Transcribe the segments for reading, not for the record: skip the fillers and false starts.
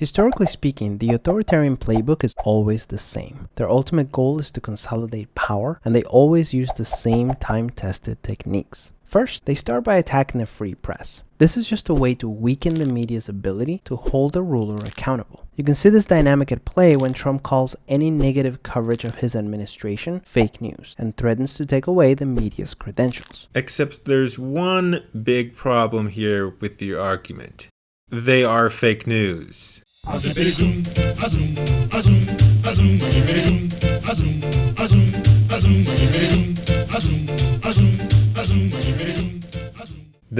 Historically speaking, the authoritarian playbook is always the same. Their ultimate goal is to consolidate power, and they always use the same time-tested techniques. First, they start by attacking the free press. This is just a way to weaken the media's ability to hold a ruler accountable. You can see this dynamic at play when Trump calls any negative coverage of his administration fake news and threatens to take away the media's credentials. Except there's one big problem here with your argument. They are fake news. The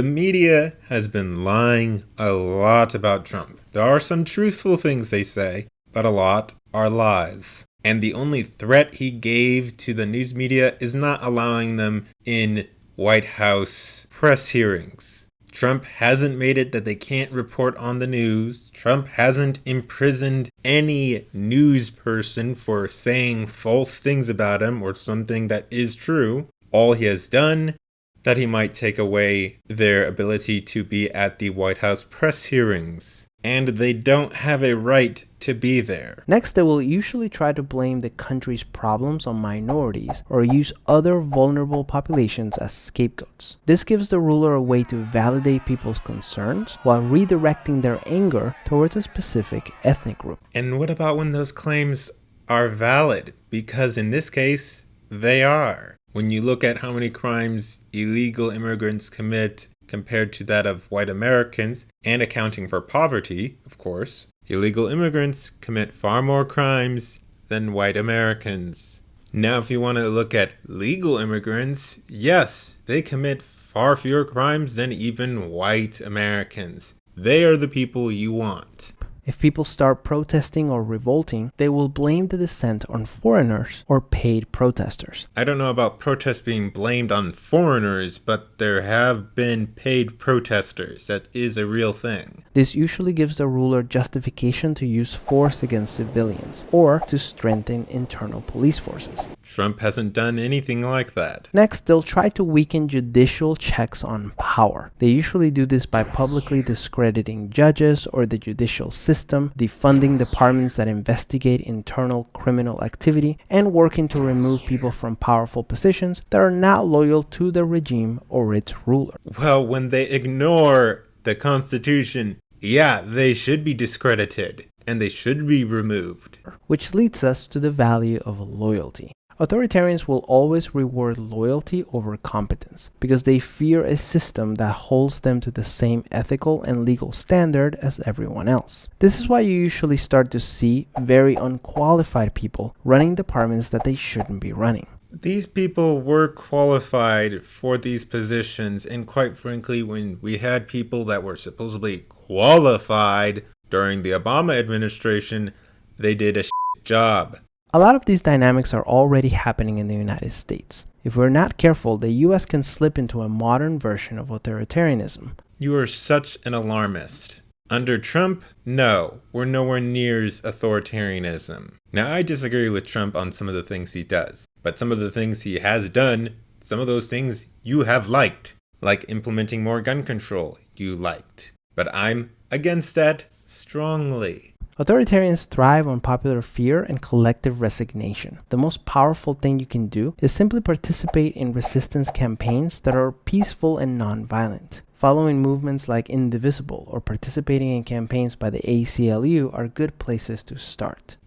media has been lying a lot about Trump. There are some truthful things they say, but a lot are lies. And the only threat he gave to the news media is not allowing them in White House press hearings. Trump hasn't made it that they can't report on the news. Trump hasn't imprisoned any news person for saying false things about him or something that is true. All he has done, that he might take away their ability to be at the White House press hearings. And they don't have a right to be there. Next, they will usually try to blame the country's problems on minorities or use other vulnerable populations as scapegoats. This gives the ruler a way to validate people's concerns while redirecting their anger towards a specific ethnic group. And what about when those claims are valid? Because in this case, they are. When you look at how many crimes illegal immigrants commit compared to that of white Americans, and accounting for poverty, of course, illegal immigrants commit far more crimes than white Americans. Now, if you want to look at legal immigrants, yes, they commit far fewer crimes than even white Americans. They are the people you want. If people start protesting or revolting, they will blame the dissent on foreigners or paid protesters. I don't know about protests being blamed on foreigners, but there have been paid protesters. That is a real thing. This usually gives the ruler justification to use force against civilians or to strengthen internal police forces. Trump hasn't done anything like that. Next, they'll try to weaken judicial checks on power. They usually do this by publicly discrediting judges or the judicial system, defunding departments that investigate internal criminal activity, and working to remove people from powerful positions that are not loyal to the regime or its ruler. Well, when they ignore the Constitution, yeah, they should be discredited and they should be removed. Which leads us to the value of loyalty. Authoritarians will always reward loyalty over competence because they fear a system that holds them to the same ethical and legal standard as everyone else. This is why you usually start to see very unqualified people running departments that they shouldn't be running. These people were qualified for these positions, and quite frankly, when we had people that were supposedly qualified during the Obama administration, they did a job. A lot of these dynamics are already happening in the United States. If we're not careful, the US can slip into a modern version of authoritarianism. You are such an alarmist. Under Trump, no, we're nowhere near authoritarianism. Now, I disagree with Trump on some of the things he does, but some of the things he has done, some of those things you have liked, like implementing more gun control, you liked. But I'm against that strongly. Authoritarians thrive on popular fear and collective resignation. The most powerful thing you can do is simply participate in resistance campaigns that are peaceful and non-violent. Following movements like Indivisible or participating in campaigns by the ACLU are good places to start.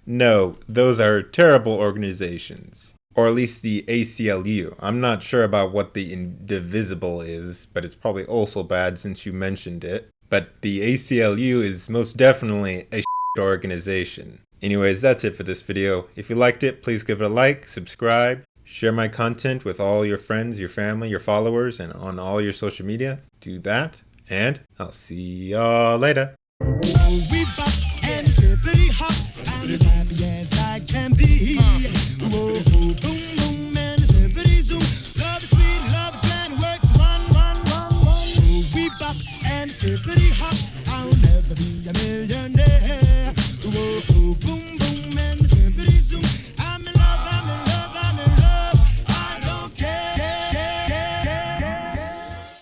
No, those are terrible organizations. Or at least the ACLU. I'm not sure about what the Indivisible is, but it's probably also bad since you mentioned it. But the ACLU is most definitely a organization. Anyways, that's it for this video. If you liked it, please give it a like, subscribe, share my content with all your friends, your family, your followers, and on all your social media. Do that, and I'll see y'all later. As happy as I can be.